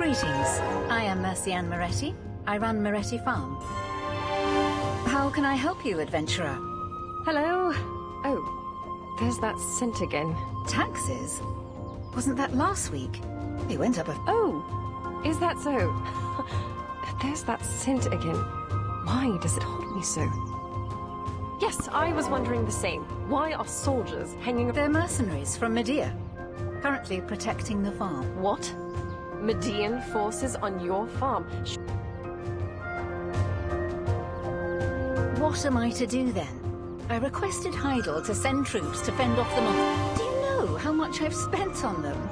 Greetings. I am Mercianne Moretti. I run Moretti Farm. How can I help you, adventurer? Hello? Oh, there's that scent again. Taxes? Wasn't that last week? They went up a... Oh, is that so? There's that scent again. Why does it haunt me so? Yes, I was wondering the same. Why are soldiers hanging... They're mercenaries from Medea, currently protecting the farm. What? Median forces on your farm? What am I to do then? I requested Heidel to send troops to fend off the monsters. Do you know how much I've spent on them?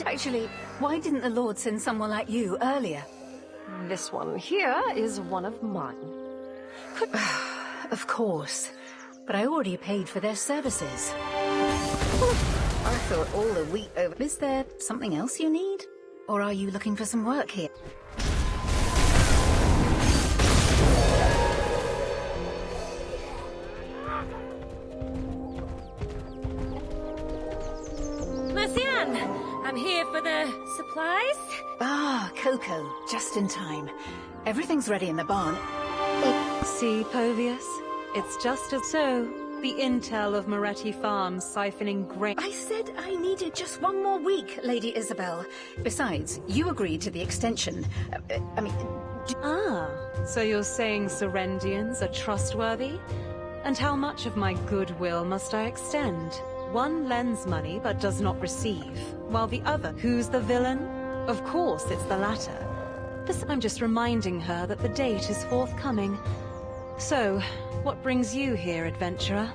Actually, why didn't the Lord send someone like you earlier? This one here is one of mine. Of course. But I already paid for their services. I thought all the wheat over... Is there something else you need? Or are you looking for some work here? Mercianne! I'm here for the supplies. Ah, Coco, just in time. Everything's ready in the barn. See, Povius? It's just as so. The intel of Moretti Farms siphoning grain. I said I needed just one more week, Lady Isabel. Besides, you agreed to the extension. I mean... Ah, so you're saying Serendians are trustworthy? And how much of my goodwill must I extend? One lends money but does not receive, while the other... Who's the villain? Of course it's the latter. I'm just reminding her that the date is forthcoming. So, what brings you here, adventurer?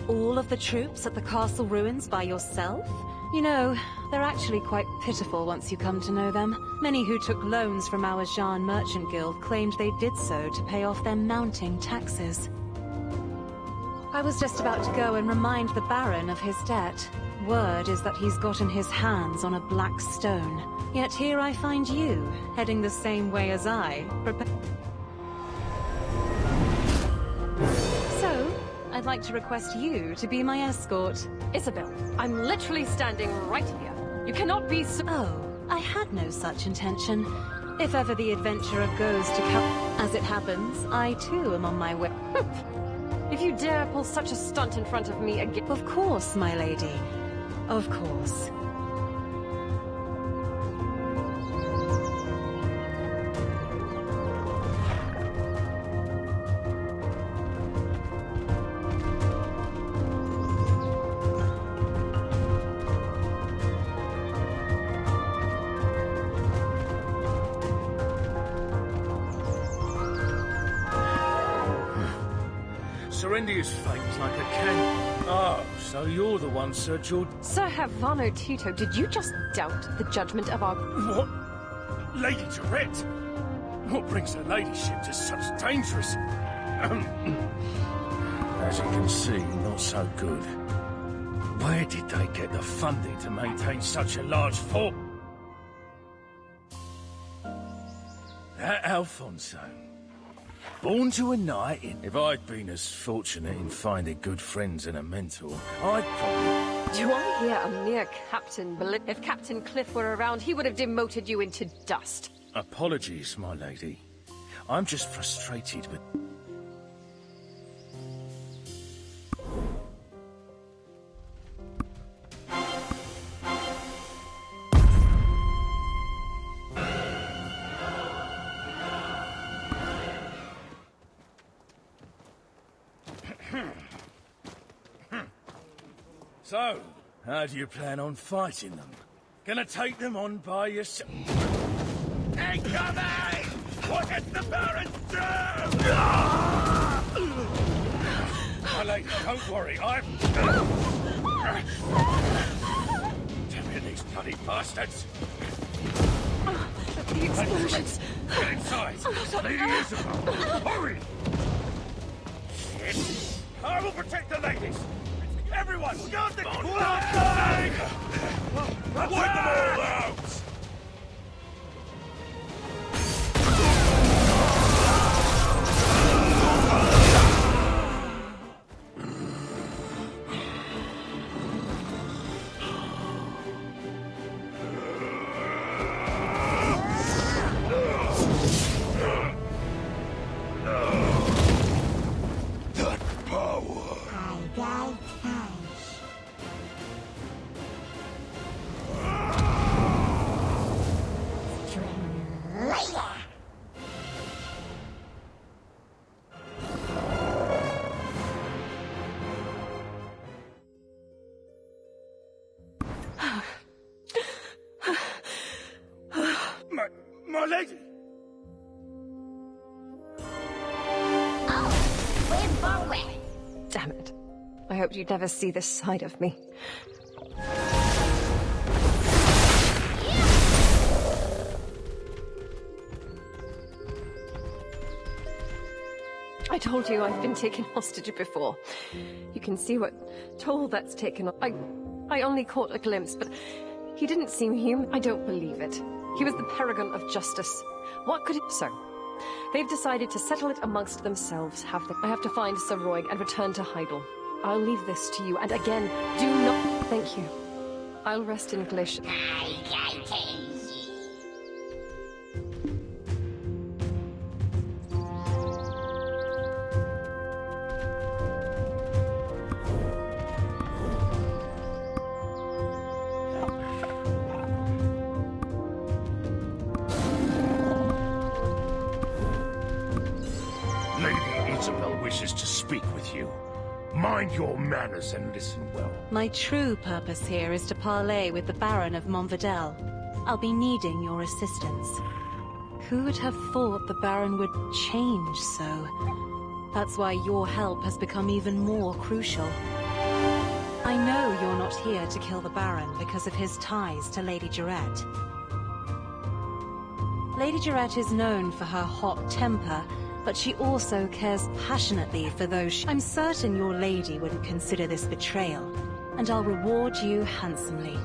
All of the troops at the castle ruins by yourself? You know, they're actually quite pitiful once you come to know them. Many who took loans from our Jean Merchant Guild claimed they did so to pay off their mounting taxes. I was just about to go and remind the Baron of his debt. Word is that he's gotten his hands on a black stone. Yet here I find you, heading the same way as I. So, I'd like to request you to be my escort. Isabel, I'm literally standing right here. You cannot be so... Oh, I had no such intention. If ever the adventurer goes to As it happens, I too am on my way. If you dare pull such a stunt in front of me again... Of course, my lady. Of course. Serendia's fate's like a can. Oh, so you're the one, Sir George. Sir Havano Tito, did you just doubt the judgment of our... What? Lady Tourette? What brings her ladyship to such dangerous... As you can see, not so good. Where did they get the funding to maintain such a large fort? That Alfonso. Born to a knight in... If I'd been as fortunate in finding good friends and a mentor, I'd probably... Do I hear a mere captain? If Captain Cliff were around, he would have demoted you into dust. Apologies, my lady. I'm just frustrated with... So, how do you plan on fighting them? Gonna take them on by yourself. Incoming! What did the Baron do? My lady, don't worry, I'm... Damn it, these bloody bastards! The explosions. Get inside! Lady Isabel, hurry! Shit! I will protect the ladies! Everyone, guard the flag! Wipe them all out! My lady! Damn it. I hoped you'd never see this side of me. I told you I've been taken hostage before. You can see what toll that's taken. I only caught a glimpse, but he didn't seem human. I don't believe it. He was the paragon of justice. What could it... So, they've decided to settle it amongst themselves, have they? I have to find Sir Roig and return to Heidel. I'll leave this to you, and again, do not... Thank you. I'll rest in Glacier. Mind your manners and listen well. My true purpose here is to parley with the Baron of Montvidel. I'll be needing your assistance. Who would have thought the Baron would change so? That's why your help has become even more crucial. I know you're not here to kill the Baron because of his ties to Lady Jarette. Lady Jarette is known for her hot temper, but she also cares passionately for those I'm certain your lady wouldn't consider this betrayal, and I'll reward you handsomely.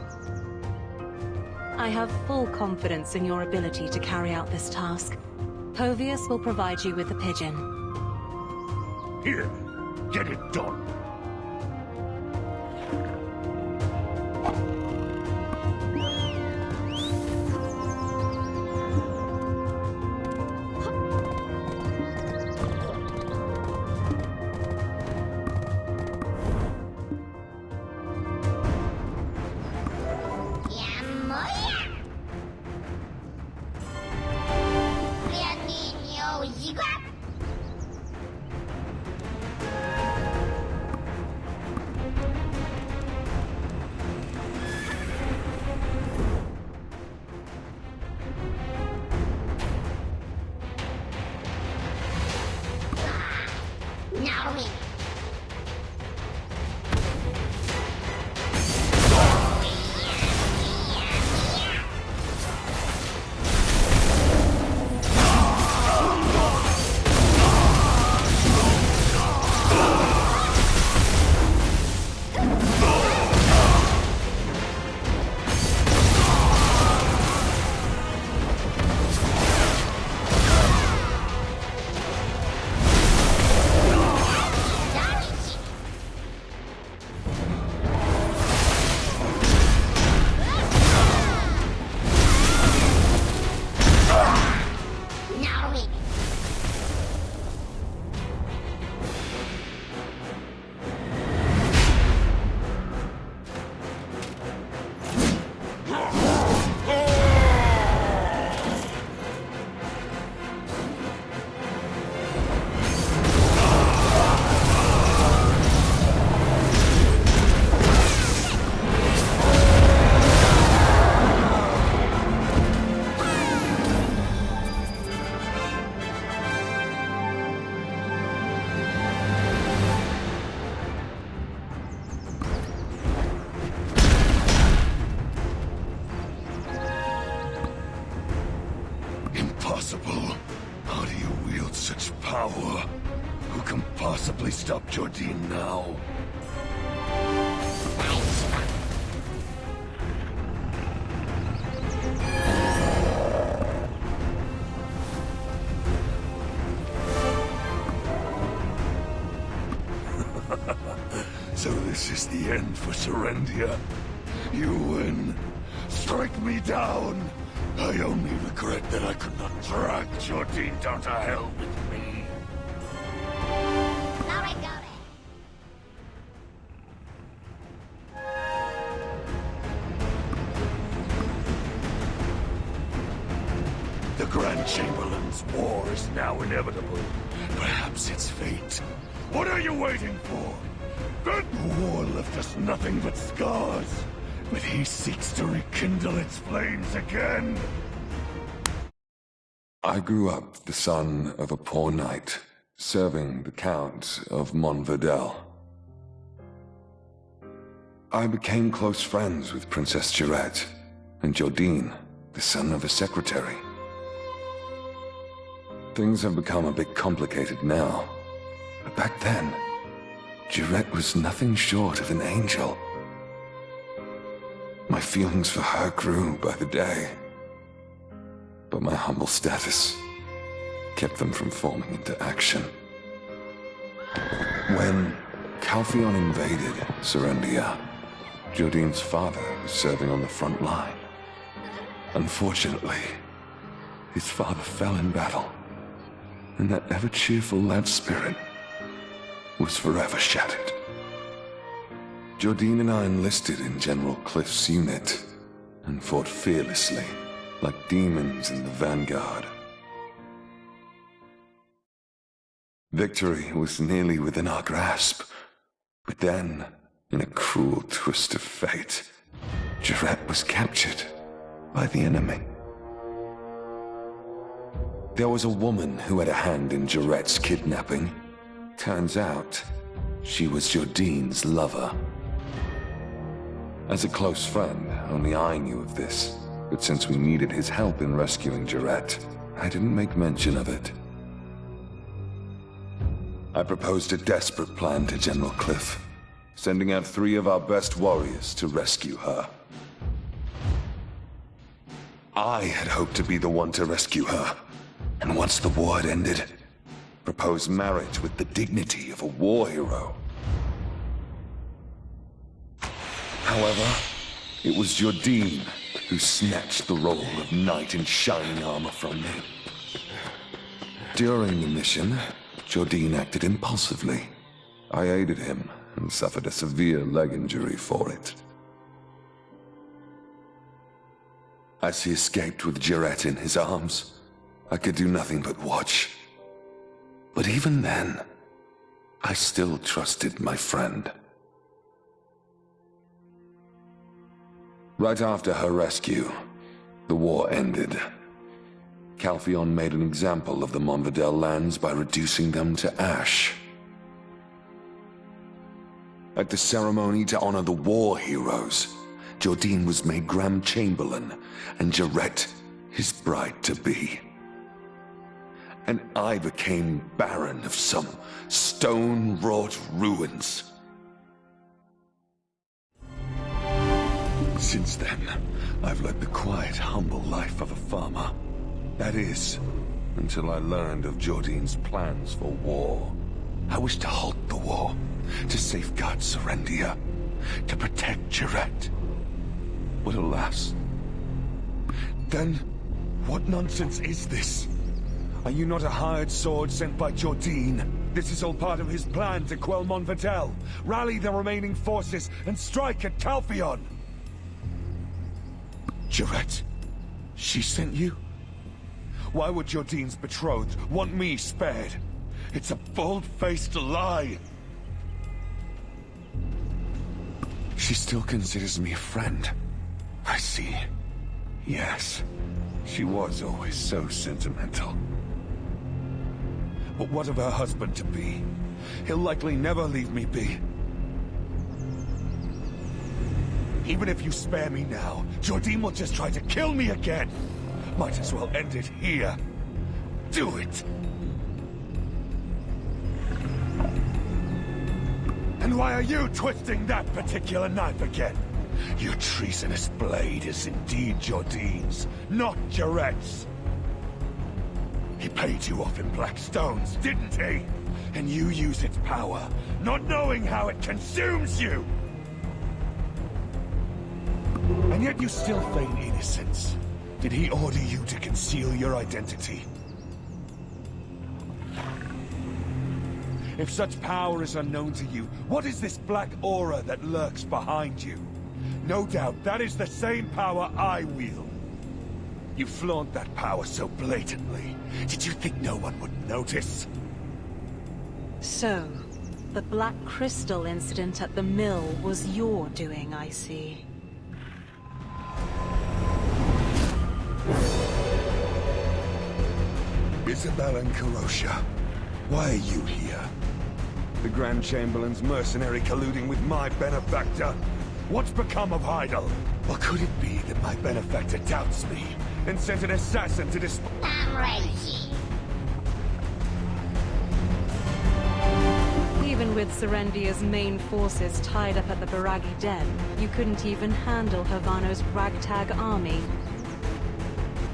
I have full confidence in your ability to carry out this task. Povius will provide you with the pigeon. Here, get it done. possibly stop Jordine now? So this is the end for Serendia. You win. Strike me down. I only regret that I could not drag Jordine down to hell with me. The Grand Chamberlain's war is now inevitable. Perhaps it's fate. What are you waiting for? That war left us nothing but scars, but he seeks to rekindle its flames again. I grew up the son of a poor knight, serving the Count of Montvidel. I became close friends with Princess Jurette and Jordine, the son of a secretary. Things have become a bit complicated now, but back then, Jurette was nothing short of an angel. My feelings for her grew by the day, but my humble status kept them from forming into action. When Calpheon invaded Serendia, Jordine's father was serving on the front line. Unfortunately, his father fell in battle, and that ever-cheerful lad spirit was forever shattered. Jordine and I enlisted in General Cliff's unit and fought fearlessly, like demons in the vanguard. Victory was nearly within our grasp, but then, in a cruel twist of fate, Jurette was captured by the enemy. There was a woman who had a hand in Jurette's kidnapping. Turns out, she was Jordine's lover. As a close friend, only I knew of this, but since we needed his help in rescuing Jurette, I didn't make mention of it. I proposed a desperate plan to General Cliff, sending out 3 of our best warriors to rescue her. I had hoped to be the one to rescue her, and once the war had ended, propose marriage with the dignity of a war hero. However, it was Jordine who snatched the role of knight in shining armor from me. During the mission, Jordine acted impulsively. I aided him and suffered a severe leg injury for it. As he escaped with Jurette in his arms, I could do nothing but watch. But even then, I still trusted my friend. Right after her rescue, the war ended. Calpheon made an example of the Montvidel lands by reducing them to ash. At the ceremony to honor the war heroes, Jordine was made Grand Chamberlain, and Jurette his bride-to-be. And I became Baron of some stone-wrought ruins. Since then, I've led the quiet, humble life of a farmer. That is, until I learned of Jordine's plans for war. I wished to halt the war, to safeguard Serendia, to protect Jurette. But alas. Then, what nonsense is this? Are you not a hired sword sent by Jordine? This is all part of his plan to quell Montvidel, rally the remaining forces, and strike at Calpheon! Jurette? She sent you? Why would Jordine's betrothed want me spared? It's a bold-faced lie! She still considers me a friend. I see. Yes, she was always so sentimental. But what of her husband-to-be? He'll likely never leave me be. Even if you spare me now, Jordine will just try to kill me again. Might as well end it here. Do it. And why are you twisting that particular knife again? Your treasonous blade is indeed Jordine's, not Jaret's. He paid you off in black stones, didn't he? And you use its power, not knowing how it consumes you! And yet you still feign innocence. Did he order you to conceal your identity? If such power is unknown to you, what is this black aura that lurks behind you? No doubt that is the same power I wield. You flaunt that power so blatantly. Did you think no one would notice? So, the Black Crystal incident at the mill was your doing, I see. Isabel and Karosha, why are you here? The Grand Chamberlain's mercenary colluding with my benefactor? What's become of Heidel? Or could it be that my benefactor doubts me and sent an assassin to Even with Serendia's main forces tied up at the Baragi Den, you couldn't even handle Havano's ragtag army.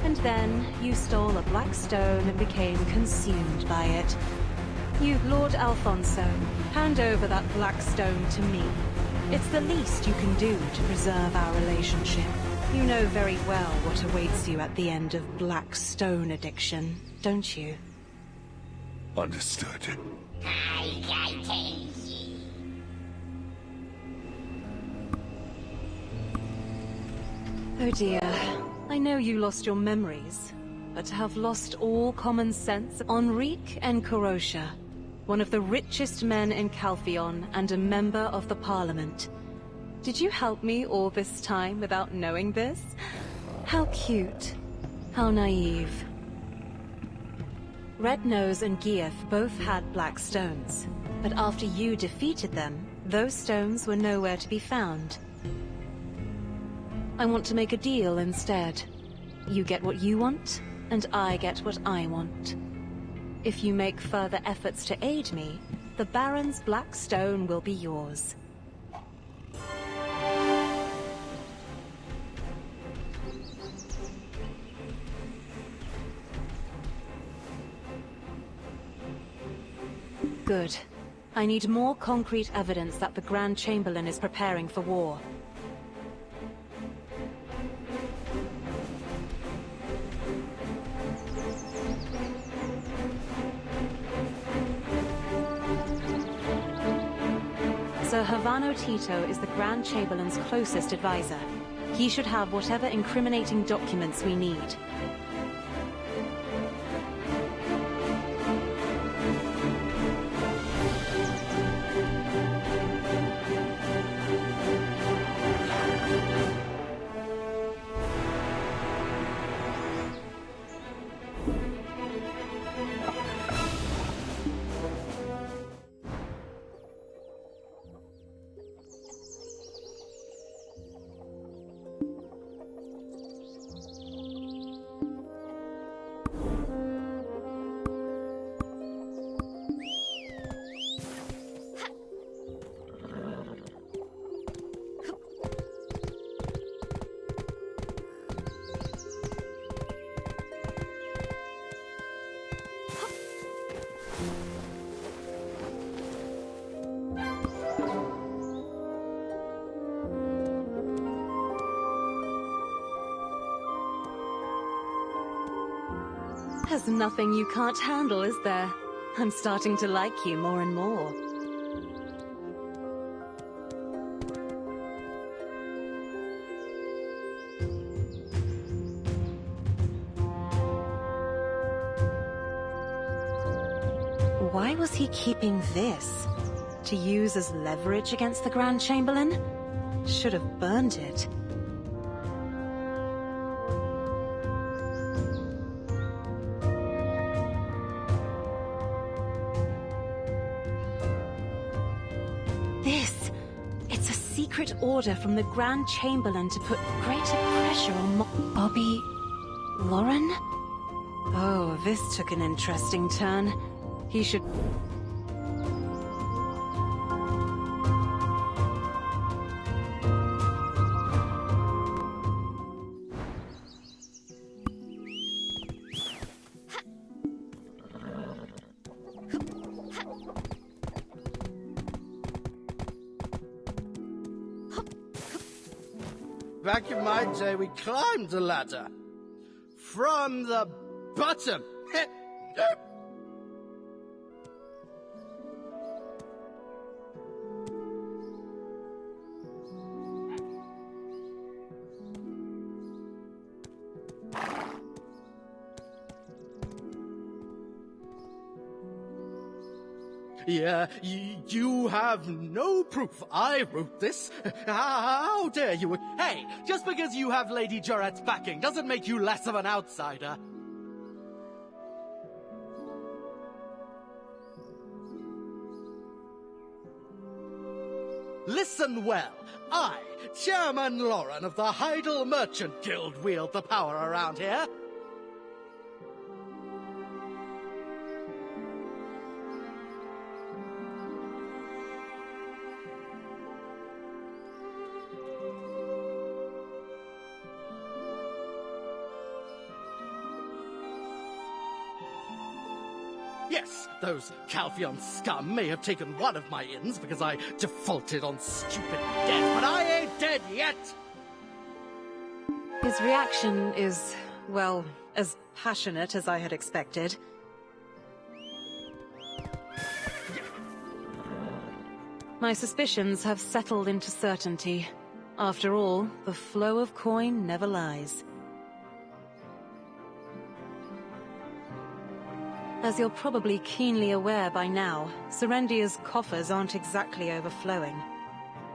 And then, you stole a black stone and became consumed by it. You, Lord Alfonso, hand over that black stone to me. It's the least you can do to preserve our relationship. You know very well what awaits you at the end of black stone addiction, don't you? Understood. Oh dear. I know you lost your memories, but to have lost all common sense, Enrique and Karosha, one of the richest men in Calphion and a member of the Parliament. Did you help me all this time without knowing this? How cute. How naive. Red Nose and Gieth both had black stones, but after you defeated them, those stones were nowhere to be found. I want to make a deal instead. You get what you want, and I get what I want. If you make further efforts to aid me, the Baron's black stone will be yours. Good. I need more concrete evidence that the Grand Chamberlain is preparing for war. Sir Havano Tito is the Grand Chamberlain's closest advisor. He should have whatever incriminating documents we need. There's nothing you can't handle, is there? I'm starting to like you more and more. Why was he keeping this? To use as leverage against the Grand Chamberlain? Should have burned it. It's a secret order from the Grand Chamberlain to put greater pressure on Bobby... Lauren? Oh, this took an interesting turn. He should... back in my day, we climbed the ladder. From the bottom. Yeah, you have no proof I wrote this. How dare you? Hey, just because you have Lady Joret's backing doesn't make you less of an outsider. Listen well. I, Chairman Lauren of the Heidel Merchant Guild, wield the power around here. Yes, those Calpheon scum may have taken one of my inns because I defaulted on stupid debt, but I ain't dead yet! His reaction is, well, as passionate as I had expected. My suspicions have settled into certainty. After all, the flow of coin never lies. As you're probably keenly aware by now, Serendia's coffers aren't exactly overflowing.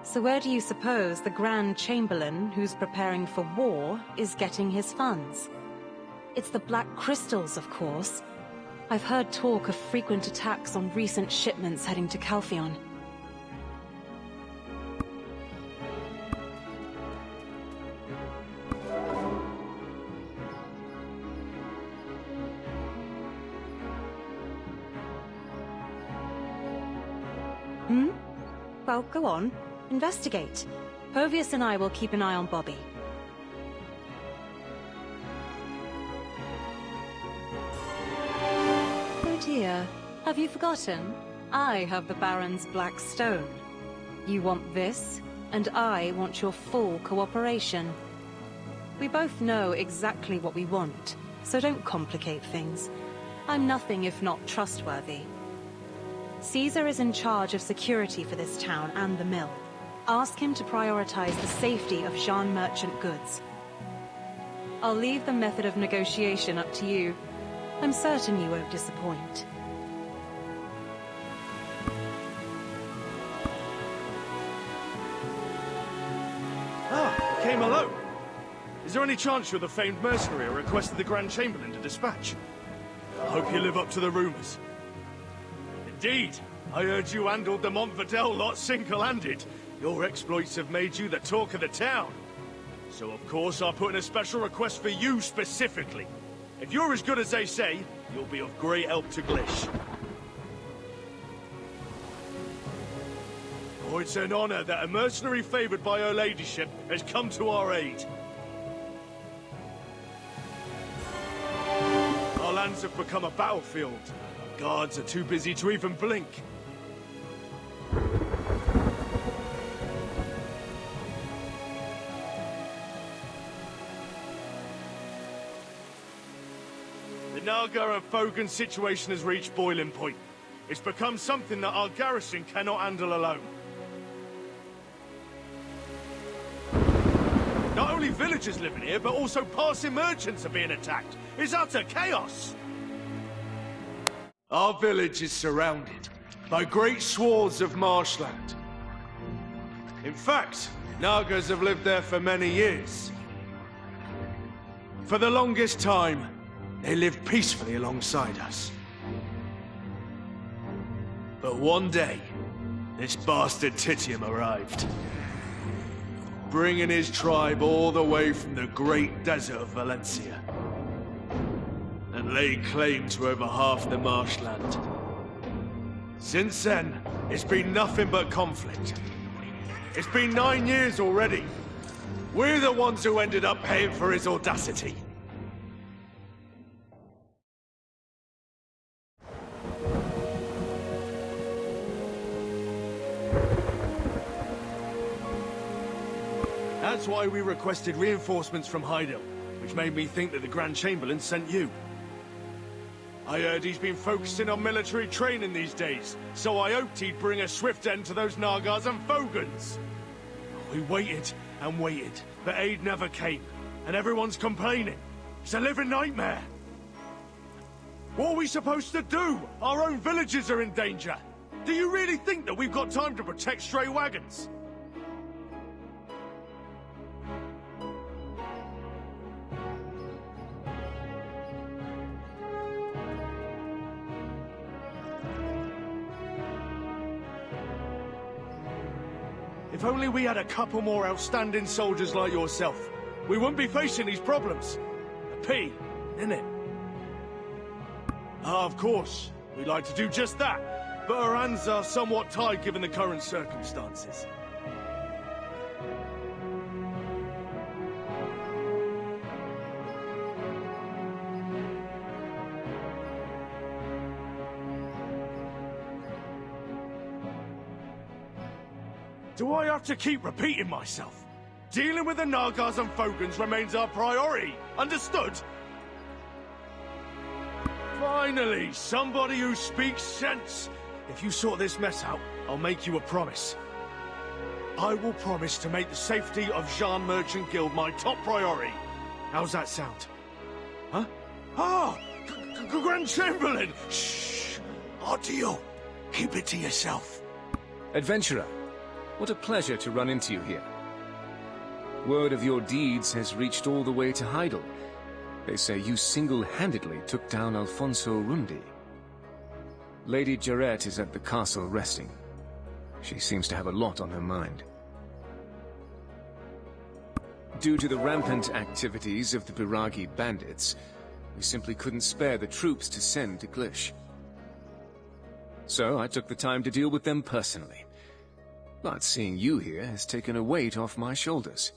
So where do you suppose the Grand Chamberlain, who's preparing for war, is getting his funds? It's the Black Crystals, of course. I've heard talk of frequent attacks on recent shipments heading to Calpheon. Well, go on. Investigate. Povius and I will keep an eye on Bobby. Oh dear. Have you forgotten? I have the Baron's Black Stone. You want this, and I want your full cooperation. We both know exactly what we want, so don't complicate things. I'm nothing if not trustworthy. Caesar is in charge of security for this town and the mill. Ask him to prioritize the safety of Jean merchant goods. I'll leave the method of negotiation up to you. I'm certain you won't disappoint. Ah, you came alone. Is there any chance you're the famed mercenary I requested the Grand Chamberlain to dispatch? I hope you live up to the rumors. Indeed, I heard you handled the Montvidel lot single-handed. Your exploits have made you the talk of the town. So of course I'll put in a special request for you specifically. If you're as good as they say, you'll be of great help to Glish. Oh, it's an honor that a mercenary favored by her ladyship has come to our aid. Our lands have become a battlefield. Guards are too busy to even blink. The Naga and Fogan situation has reached boiling point. It's become something that our garrison cannot handle alone. Not only villagers living here, but also passing merchants are being attacked. It's utter chaos! Our village is surrounded by great swaths of marshland. In fact, Nagas have lived there for many years. For the longest time, they lived peacefully alongside us. But one day, this bastard Titium arrived, bringing his tribe all the way from the great desert of Valencia, and laid claim to over half the marshland. Since then, it's been nothing but conflict. It's been 9 years already. We're the ones who ended up paying for his audacity. That's why we requested reinforcements from Heidel, which made me think that the Grand Chamberlain sent you. I heard he's been focusing on military training these days, so I hoped he'd bring a swift end to those Nagas and Fogans. We waited and waited, but aid never came, and everyone's complaining. It's a living nightmare. What are we supposed to do? Our own villages are in danger. Do you really think that we've got time to protect stray wagons? If only we had a couple more outstanding soldiers like yourself, we wouldn't be facing these problems. A pity, isn't it? Of course, we'd like to do just that, but our hands are somewhat tied given the current circumstances. Do I have to keep repeating myself? Dealing with the Nagas and Fogans remains our priority. Understood? Finally, somebody who speaks sense. If you sort this mess out, I'll make you a promise. I will promise to make the safety of Jean Merchant Guild my top priority. How's that sound? Huh? Ah! Grand Chamberlain! Shh! Our deal. Keep it to yourself. Adventurer, what a pleasure to run into you here. Word of your deeds has reached all the way to Heidel. They say you single-handedly took down Alfonso Rundi. Lady Jarrett is at the castle resting. She seems to have a lot on her mind. Due to the rampant activities of the Biragi bandits, we simply couldn't spare the troops to send to Glish. So I took the time to deal with them personally. But seeing you here has taken a weight off my shoulders.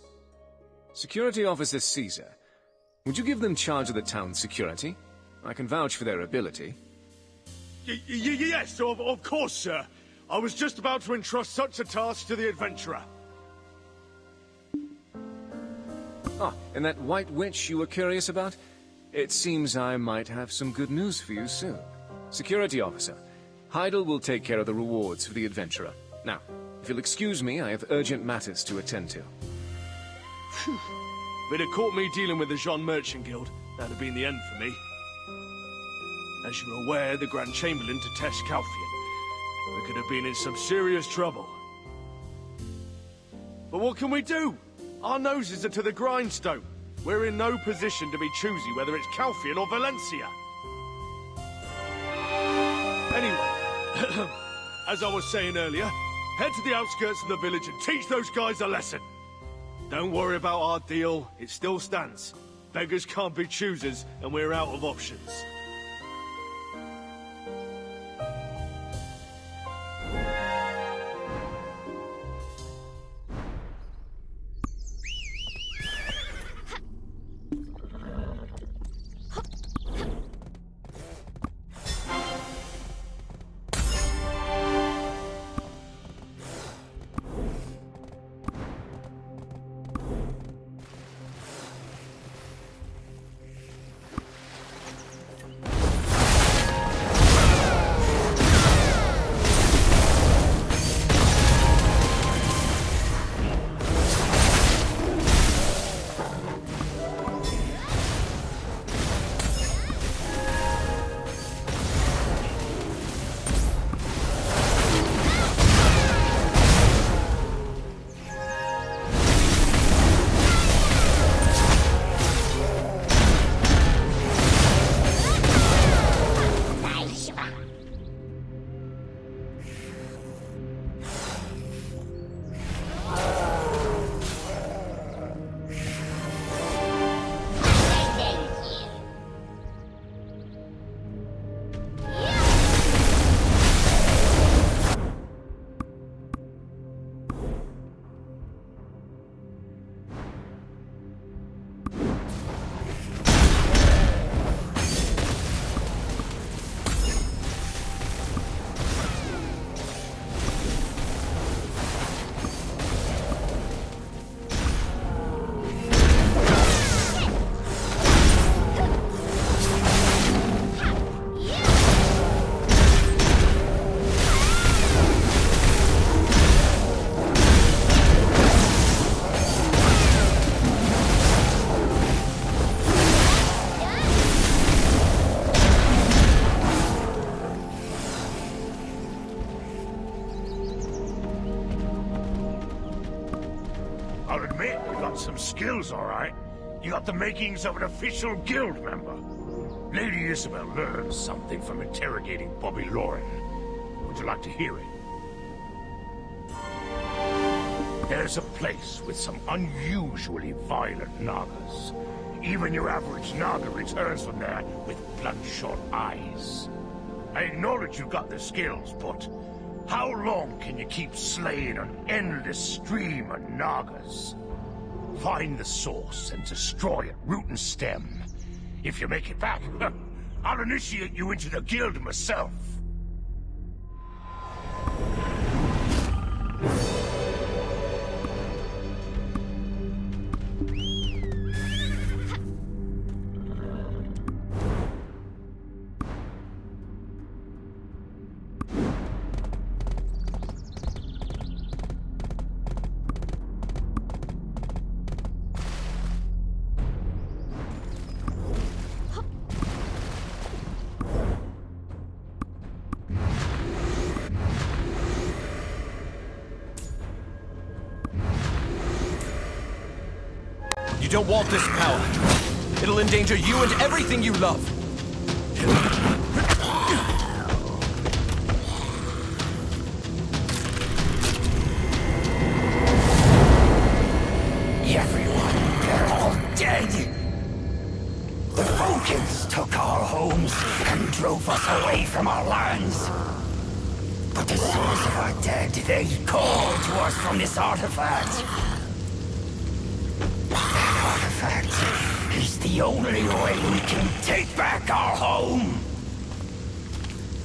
Security Officer Caesar, would you give them charge of the town's security? I can vouch for their ability. Yes, of course, sir. I was just about to entrust such a task to the adventurer. Ah, and that white witch you were curious about? It seems I might have some good news for you soon. Security Officer, Heidel will take care of the rewards for the adventurer. Now, if you'll excuse me, I have urgent matters to attend to. If it had caught me dealing with the Jean Merchant Guild, that'd have been the end for me. As you're aware, the Grand Chamberlain detests Calfian. We could have been in some serious trouble. But what can we do? Our noses are to the grindstone. We're in no position to be choosy whether it's Calfian or Valencia. Anyway, as I was saying earlier, head to the outskirts of the village and teach those guys a lesson. Don't worry about our deal, it still stands. Beggars can't be choosers, and we're out of options. I'll admit, you got some skills, all right. You got the makings of an official guild member. Lady Isabel learned something from interrogating Bobby Lauren. Would you like to hear it? There's a place with some unusually violent Nagas. Even your average Naga returns from there with bloodshot eyes. I acknowledge you got the skills, but how long can you keep slaying an endless stream of Nagas? Find the source and destroy it, root and stem. If you make it back, I'll initiate you into the guild myself. You don't want this power. It'll endanger you and everything you love. Everyone, they're all dead. The Vulcans took our homes and drove us away from our lands. But the souls of our dead, they call to us from this artifact. Is the only way we can take back our home.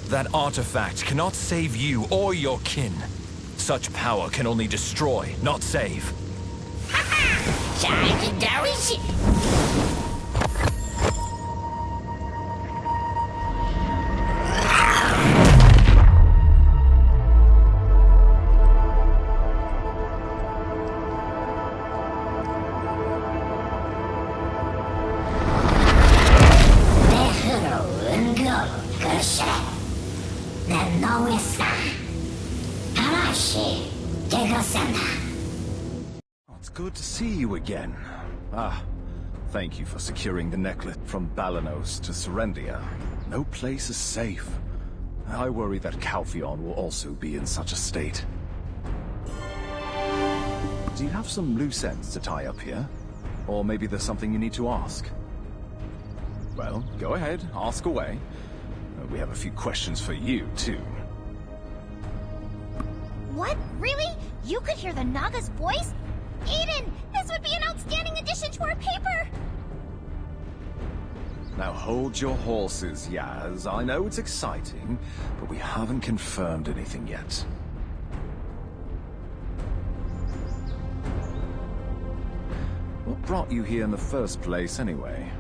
That artifact cannot save you or your kin. Such power can only destroy, not save. It's good to see you again. Thank you for securing the necklace from Balanos to Serendia. No place is safe. I worry that Calpheon will also be in such a state. Do you have some loose ends to tie up here? Or maybe there's something you need to ask? Well, go ahead, ask away. We have a few questions for you, too. What? Really? You could hear the Naga's voice? Aiden, this would be an outstanding addition to our paper! Now hold your horses, Yaz. I know it's exciting, but we haven't confirmed anything yet. What brought you here in the first place, anyway?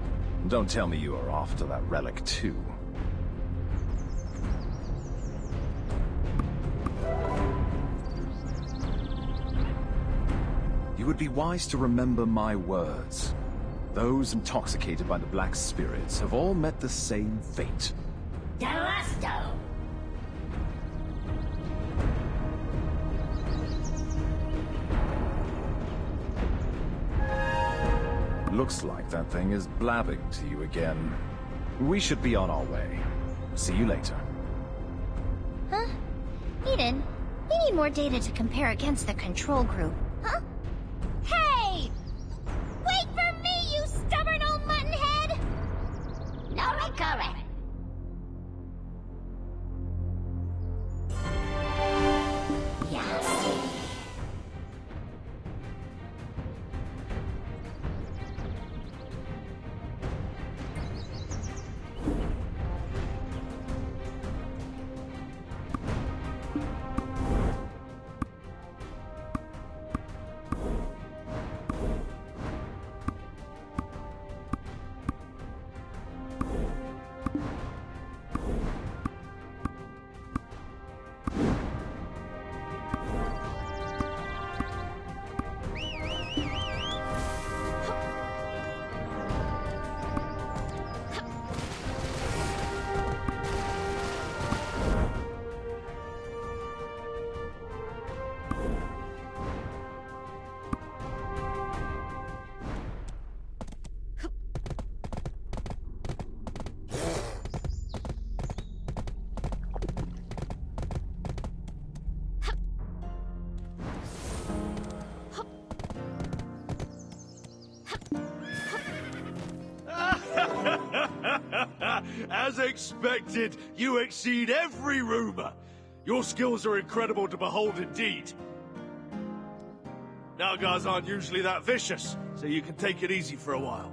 Don't tell me you are after that relic, too. You would be wise to remember my words. Those intoxicated by the Black Spirits have all met the same fate. Delasto! Looks like that thing is blabbing to you again. We should be on our way. See you later. Huh? Eden, we need more data to compare against the control group. Huh? Hey! Wait for me, you stubborn old muttonhead! No recovery. As expected, you exceed every rumor. Your skills are incredible to behold indeed. Nagas aren't usually that vicious, so you can take it easy for a while.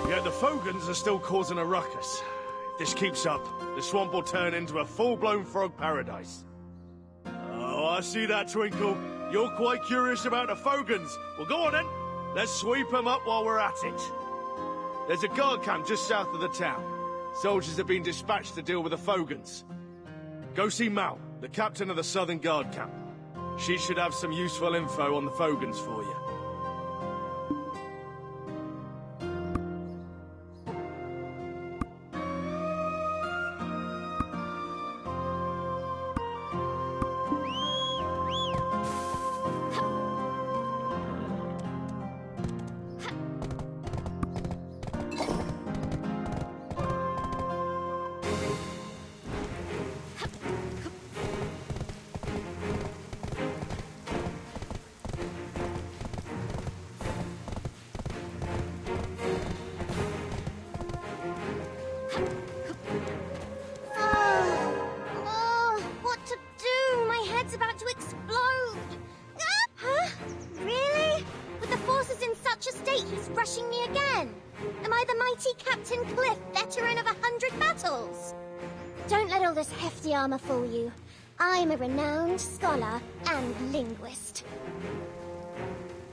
Yet the Fogans are still causing a ruckus. If this keeps up, the swamp will turn into a full-blown frog paradise. Oh, I see that twinkle. You're quite curious about the Fogans. Well, go on then. Let's sweep them up while we're at it. There's a guard camp just south of the town. Soldiers have been dispatched to deal with the Fogans. Go see Mal, the captain of the southern guard camp. She should have some useful info on the Fogans for you. What to do? My head's about to explode. Huh? Really? With the forces in such a state, he's rushing me again. Am I the mighty Captain Cliff, veteran of 100 battles? Don't let all this hefty armor fool you. I'm a renowned scholar and linguist.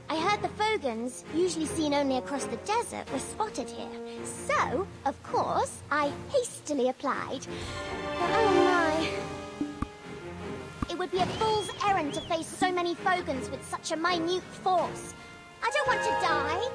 I heard the Fogans, usually seen only across the desert, were spotted here. So, of course, I hastily applied. But oh my. It would be a fool's errand to face so many Fogans with such a minute force. I don't want to die.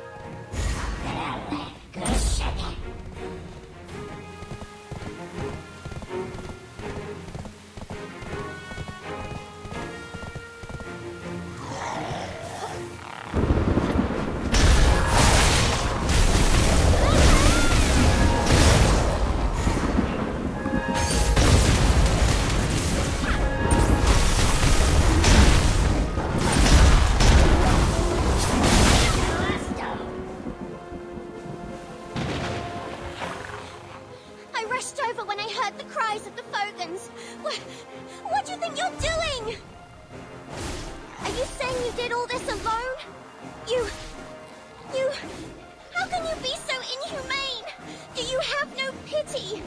What do you think you're doing? Are you saying you did all this alone? You... How can you be so inhumane? Do you have no pity?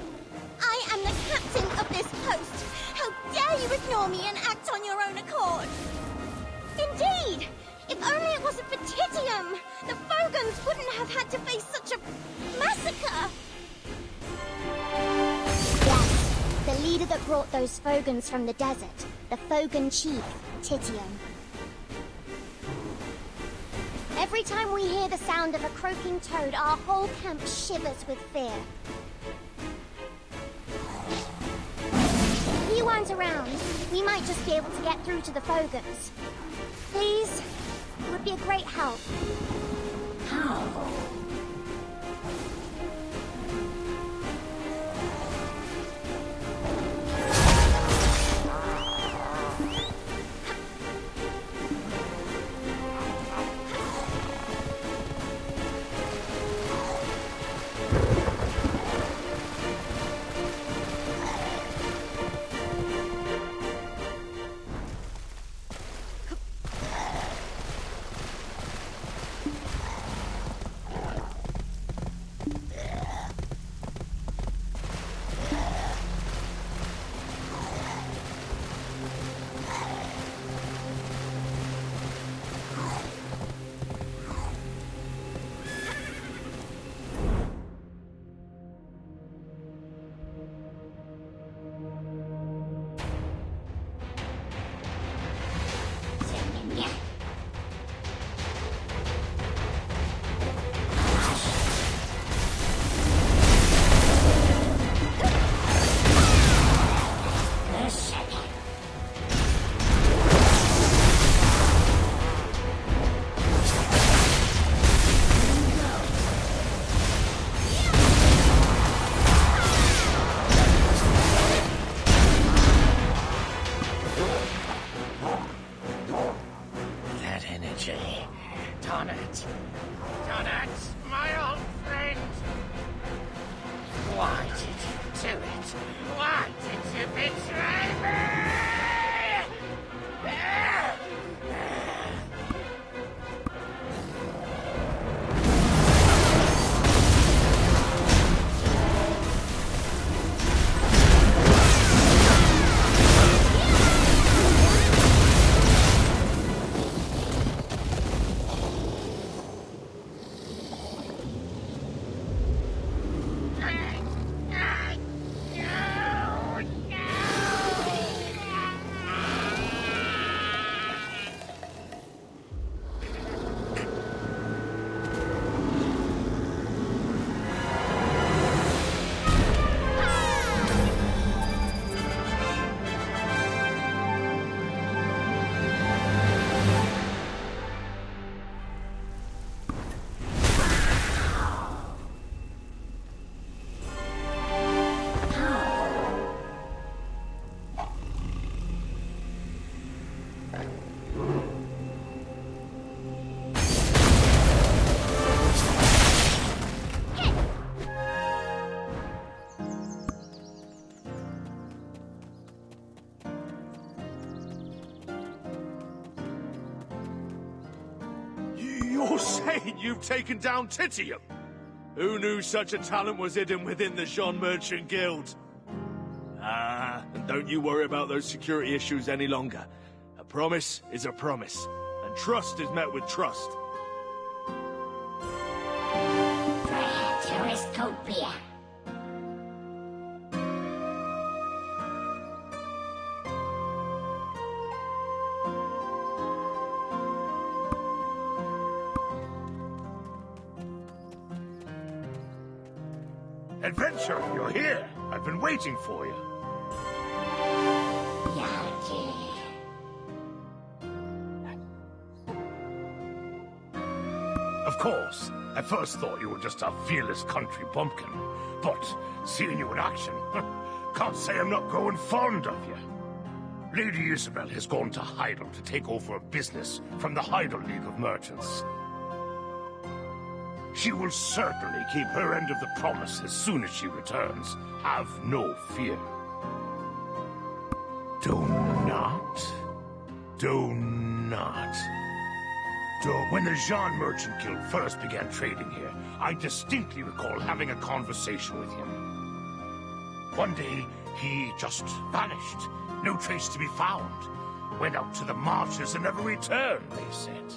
I am the captain of this post. How dare you ignore me and act on your own accord? Indeed! If only it wasn't for Titium, the Fogans wouldn't have had to face such a massacre! Yes, the leader that brought those Fogans from the desert. The Fogan chief, Titium. Every time we hear the sound of a croaking toad, our whole camp shivers with fear. If he weren't around, we might just be able to get through to the Fogans. Please? It would be a great help. How? You're saying you've taken down Titium? Who knew such a talent was hidden within the Jean Merchant Guild? And don't you worry about those security issues any longer. A promise is a promise, and trust is met with trust. Terroristopia. Adventure, you're here. I've been waiting for you. Of course, I first thought you were just a fearless country bumpkin, but seeing you in action, can't say I'm not growing fond of you. Lady Isabel has gone to Heidel to take over a business from the Heidel League of Merchants. She will certainly keep her end of the promise as soon as she returns. Have no fear. Do not. When the Jean Merchant Guild first began trading here, I distinctly recall having a conversation with him. One day, he just vanished. No trace to be found. Went out to the marshes and never returned, they said.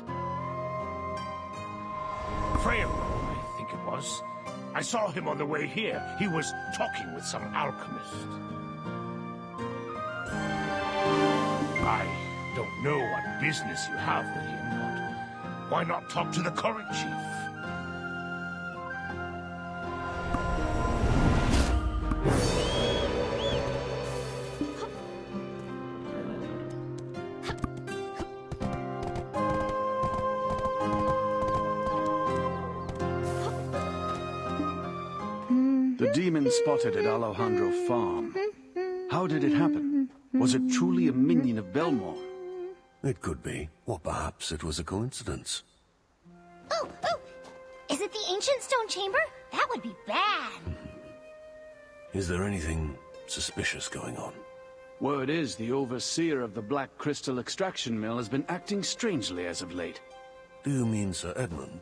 Freya, I think it was. I saw him on the way here. He was talking with some alchemist. I don't know what business you have with him, but why not talk to the current chief? The demon spotted at Alejandro Farm. How did it happen? Was it truly a minion of Belmore? It could be, or perhaps it was a coincidence. Oh! Is it the ancient stone chamber? That would be bad. Is there anything suspicious going on? Word is the overseer of the Black Crystal Extraction Mill has been acting strangely as of late. Do you mean Sir Edmund?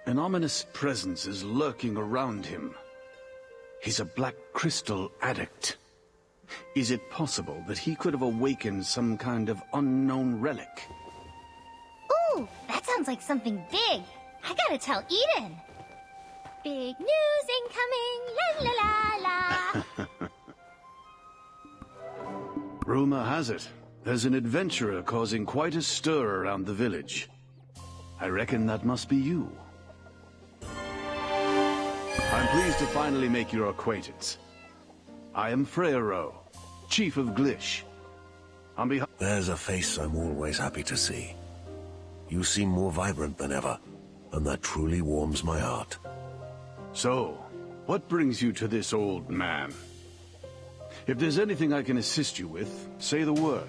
An ominous presence is lurking around him. He's a Black Crystal addict. Is it possible that he could have awakened some kind of unknown relic? Ooh, that sounds like something big. I gotta tell Eden. Big news incoming, la la la la. Rumor has it, there's an adventurer causing quite a stir around the village. I reckon that must be you. I'm pleased to finally make your acquaintance. I am Freyro, Chief of Glish. On behalf— There's a face I'm always happy to see. You seem more vibrant than ever, and that truly warms my heart. So, what brings you to this old man? If there's anything I can assist you with, say the word.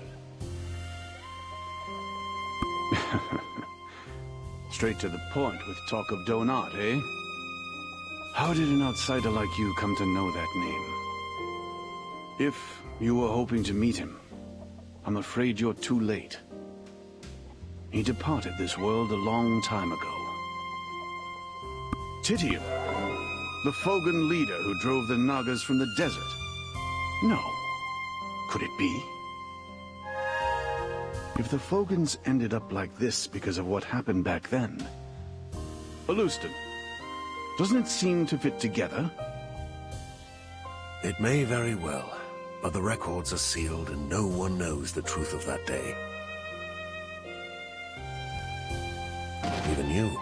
Straight to the point with talk of Donat, eh? How did an outsider like you come to know that name? If you were hoping to meet him, I'm afraid you're too late. He departed this world a long time ago. Titium, the Fogan leader who drove the Nagas from the desert. No. Could it be? If the Fogans ended up like this because of what happened back then... Alustan, doesn't it seem to fit together? It may very well, but the records are sealed and no one knows the truth of that day. Even you.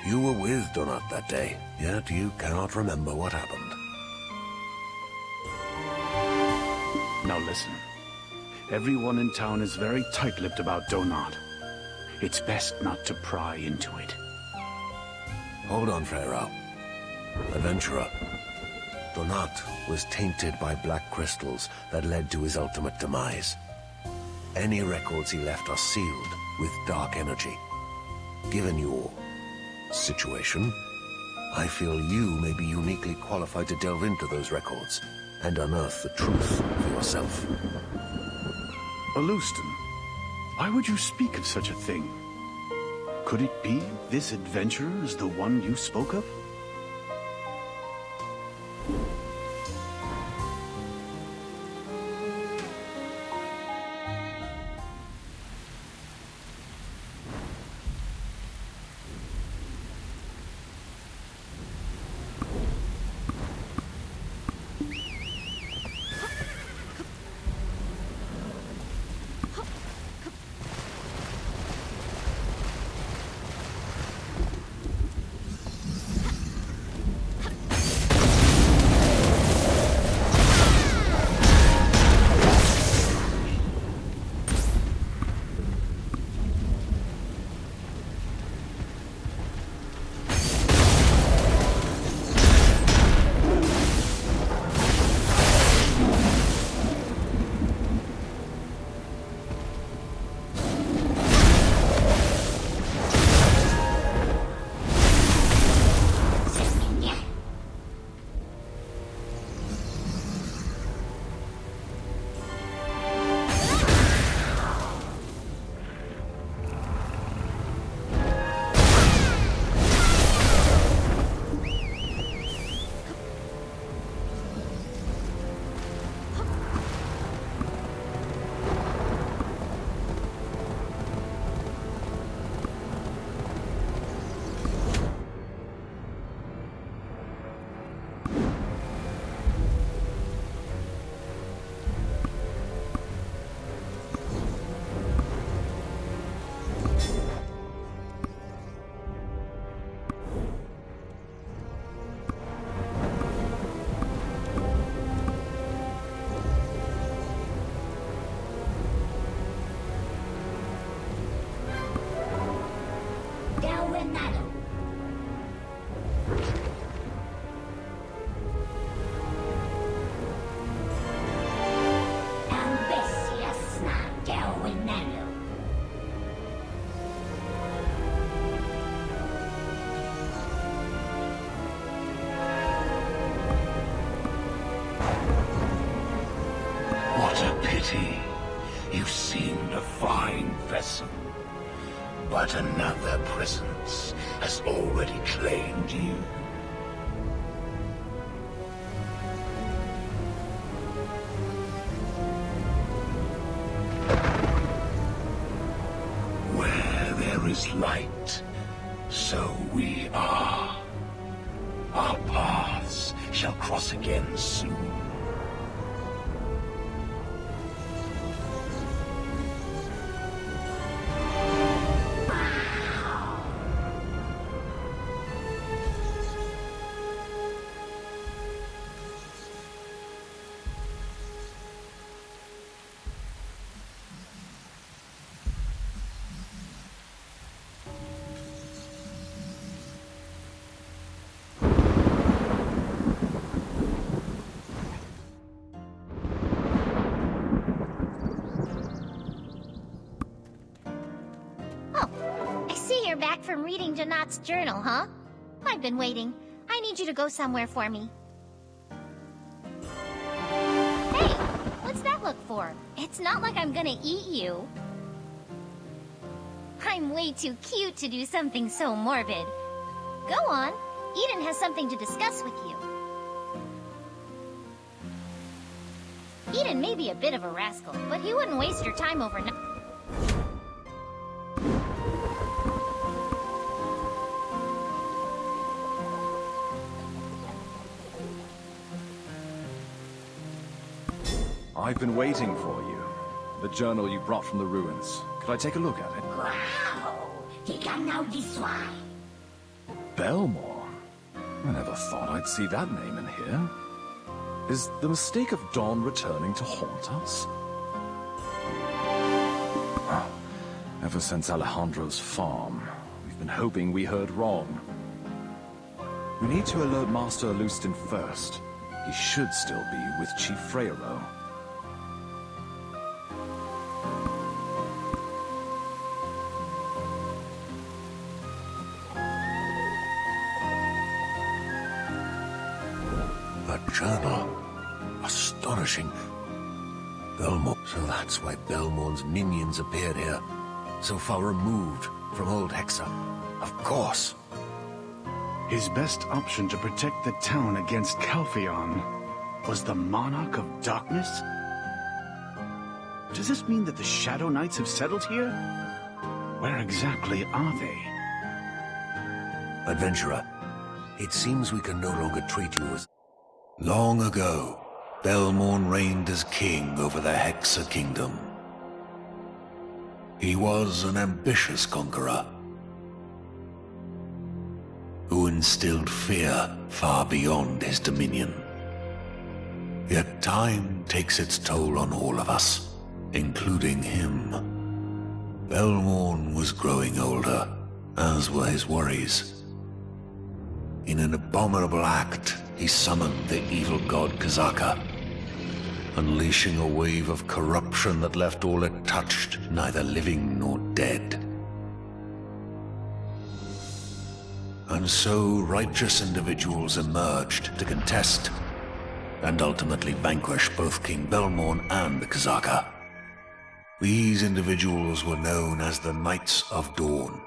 You were with Donat that day, yet you cannot remember what happened. Now listen. Everyone in town is very tight-lipped about Donat. It's best not to pry into it. Hold on, Freyro. Adventurer. Donat was tainted by black crystals that led to his ultimate demise. Any records he left are sealed with dark energy. Given your situation, I feel you may be uniquely qualified to delve into those records and unearth the truth for yourself. Alustan, why would you speak of such a thing? Could it be this adventurer is the one you spoke of? You seemed a fine vessel, but another presence has already claimed you. Where there is light, so we are. Our paths shall cross again soon. Back from reading Donat's journal, huh? I've been waiting. I need you to go somewhere for me. Hey, what's that look for? It's not like I'm gonna eat you. I'm way too cute to do something so morbid. Go on. Eden has something to discuss with you. Eden may be a bit of a rascal, but he wouldn't waste your time over nothing. I've been waiting for you. The journal you brought from the ruins. Could I take a look at it? Belmore? I never thought I'd see that name in here. Is the mistake of Dawn returning to haunt us? Ever since Alejandro's farm, we've been hoping we heard wrong. We need to alert Master Alustan first. He should still be with Chief Freyro. journal. Astonishing. Belmore. So that's why Belmore's minions appeared here. So far removed from old Hexa. Of course. His best option to protect the town against Calpheon was the Monarch of Darkness? Does this mean that the Shadow Knights have settled here? Where exactly are they? Adventurer, it seems we can no longer treat you as... Long ago, Belmore reigned as king over the Hexa Kingdom. He was an ambitious conqueror who instilled fear far beyond his dominion. Yet time takes its toll on all of us, including him. Belmore was growing older, as were his worries. In an abominable act, he summoned the evil god Kazaka, unleashing a wave of corruption that left all it touched neither living nor dead. And so righteous individuals emerged to contest and ultimately vanquish both King Belmore and the Kazaka. These individuals were known as the Knights of Dawn,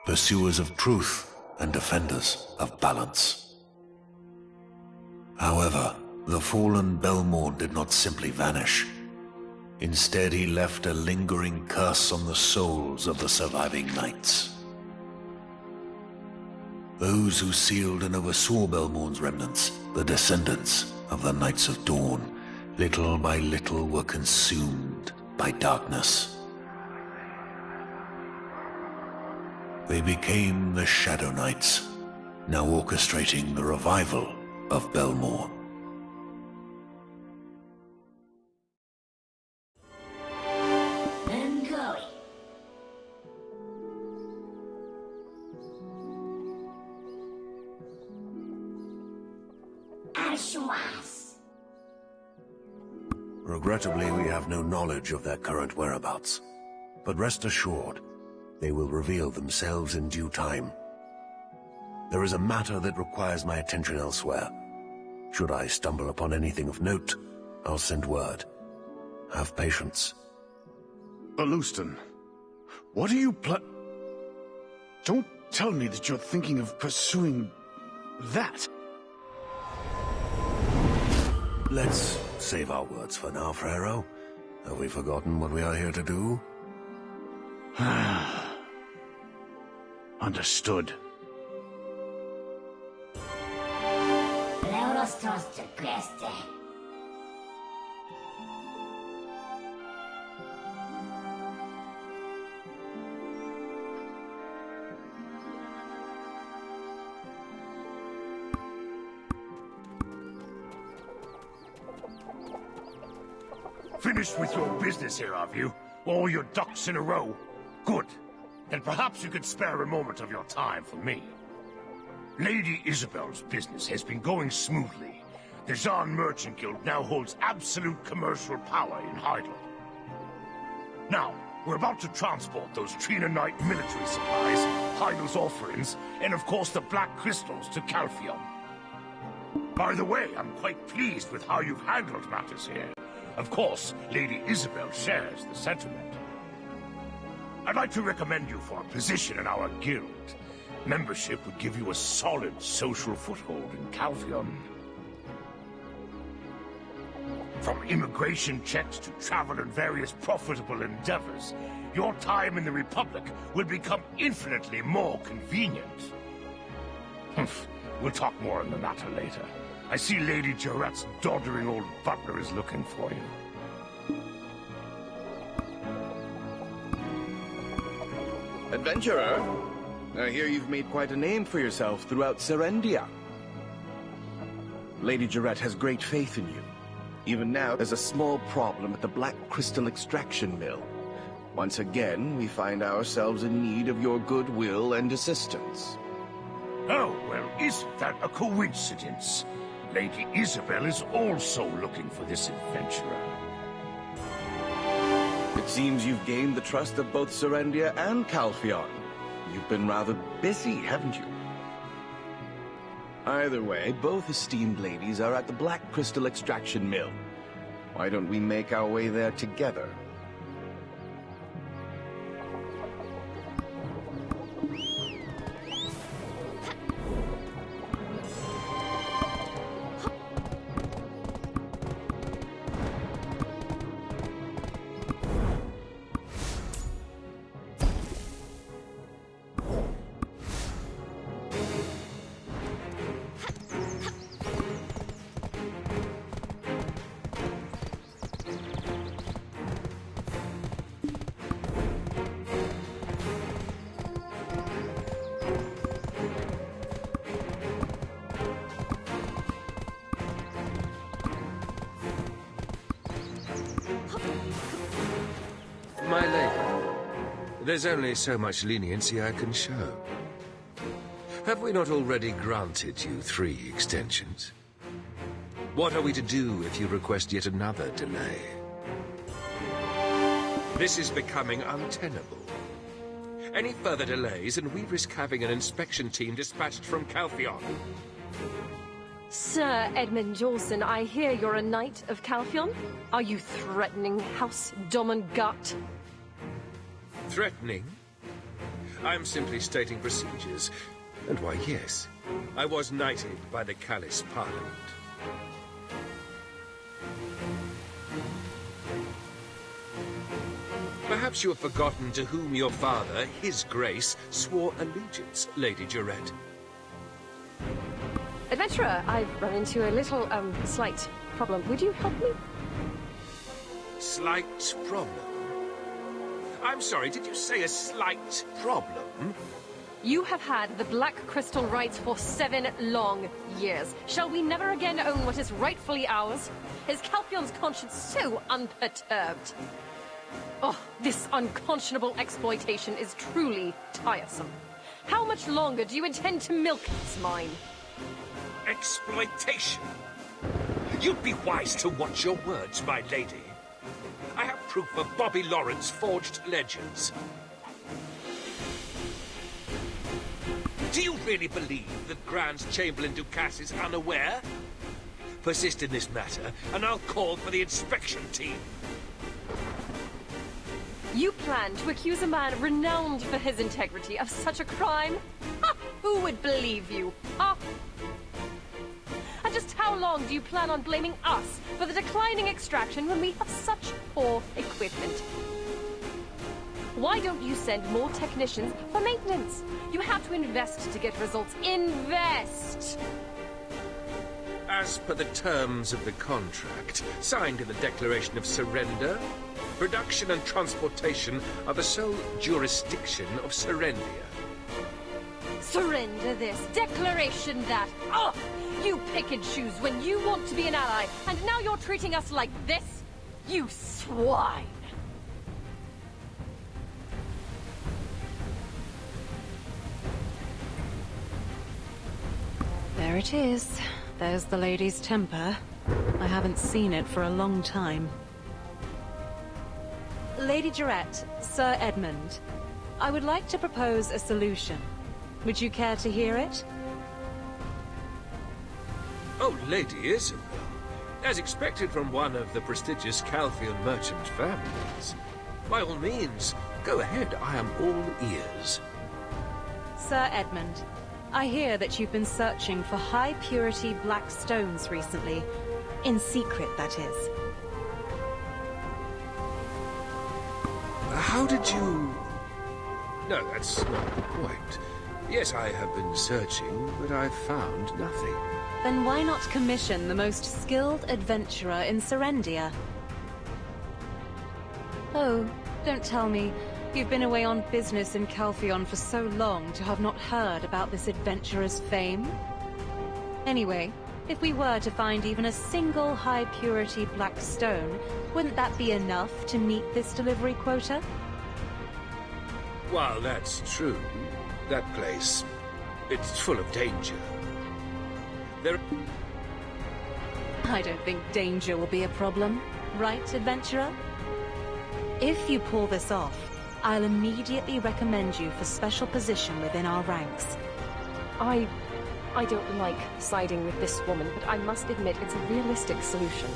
pursuers of truth and defenders of balance. However, the fallen Belmore did not simply vanish. Instead, he left a lingering curse on the souls of the surviving knights. Those who sealed and oversaw Belmore's remnants, the descendants of the Knights of Dawn, little by little were consumed by darkness. They became the Shadow Knights, now orchestrating the revival of Belmore. Regrettably, we have no knowledge of their current whereabouts. But rest assured, they will reveal themselves in due time. There is a matter that requires my attention elsewhere. Should I stumble upon anything of note, I'll send word. Have patience. Alustan, what are you Don't tell me that you're thinking of pursuing that. Let's save our words for now, Frero. Have we forgotten what we are here to do? Understood. Finished with your business here, have you? All your ducks in a row? Good. Then perhaps you could spare a moment of your time for me. Lady Isabel's business has been going smoothly. The Zaan Merchant Guild now holds absolute commercial power in Heidel. Now, we're about to transport those Trina Knight military supplies, Heidel's offerings, and of course the Black Crystals to Calpheon. By the way, I'm quite pleased with how you've handled matters here. Of course, Lady Isabel shares the sentiment. I'd like to recommend you for a position in our guild. Membership would give you a solid social foothold in Calpheon. From immigration checks to travel and various profitable endeavors, your time in the Republic will become infinitely more convenient. We'll talk more on the matter later. I see Lady Jarrett's doddering old butler is looking for you. Adventurer, I hear you've made quite a name for yourself throughout Serendia. Lady Jarrett has great faith in you. Even now, there's a small problem at the Black Crystal Extraction Mill. Once again, we find ourselves in need of your goodwill and assistance. Oh, well, isn't that a coincidence? Lady Isabel is also looking for this adventurer. It seems you've gained the trust of both Serendia and Calpheon. You've been rather busy, haven't you? Either way, both esteemed ladies are at the Black Crystal Extraction Mill. Why don't we make our way there together? My lady, there's only so much leniency I can show. Have we not already granted you 3 extensions? What are we to do if you request yet another delay? This is becoming untenable. Any further delays and we risk having an inspection team dispatched from Calpheon. Sir Edmund Jolson, I hear you're a knight of Calpheon. Are you threatening House Domingat? Threatening? I'm simply stating procedures. And why, yes, I was knighted by the Callis Parliament. Perhaps you have forgotten to whom your father, His Grace, swore allegiance, Lady Jarrett. Adventurer, I've run into a little, slight problem. Would you help me? Slight problem? I'm sorry, did you say a slight problem? You have had the Black Crystal rights for 7 long years. Shall we never again own what is rightfully ours? Is Calpheon's conscience so unperturbed? Oh, this unconscionable exploitation is truly tiresome. How much longer do you intend to milk this mine? Exploitation? You'd be wise to watch your words, my lady. I have proof of Bobby Lawrence forged ledgers. Do you really believe that Grand Chamberlain Ducasse is unaware? Persist in this matter, and I'll call for the inspection team. You plan to accuse a man renowned for his integrity of such a crime? Ha! Who would believe you? Ha! And just how long do you plan on blaming us for the declining extraction when we have such poor equipment? Why don't you send more technicians for maintenance? You have to invest to get results. Invest! As per the terms of the contract, signed in the Declaration of Surrender, production and transportation are the sole jurisdiction of Serendia. Surrender this, declaration that. Oh! You pick and choose when you want to be an ally, and now you're treating us like this? You swine! There it is. There's the lady's temper. I haven't seen it for a long time. Lady Jarrett, Sir Edmund, I would like to propose a solution. Would you care to hear it? Oh, Lady Isabel. As expected from one of the prestigious Calpheon merchant families. By all means, go ahead. I am all ears. Sir Edmund, I hear that you've been searching for high-purity black stones recently. In secret, that is. How did you... No, that's not the point. Yes, I have been searching, but I've found nothing. Then why not commission the most skilled adventurer in Serendia? Oh, don't tell me. You've been away on business in Calpheon for so long to have not heard about this adventurer's fame? Anyway, if we were to find even a single high-purity black stone, wouldn't that be enough to meet this delivery quota? While that's true, that place, it's full of danger. I don't think danger will be a problem, right, adventurer? If you pull this off, I'll immediately recommend you for special position within our ranks. I I don't like siding with this woman, but I must admit it's a realistic solution.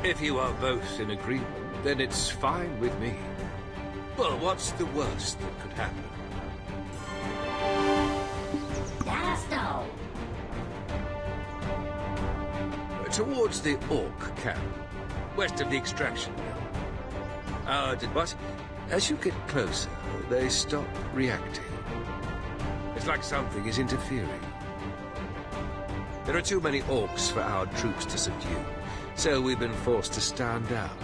If you are both in agreement, then it's fine with me. Well, what's the worst that could happen? Let us know. Towards the Orc camp, west of the extraction mill. But as you get closer, they stop reacting. It's like something is interfering. There are too many orcs for our troops to subdue, so we've been forced to stand down.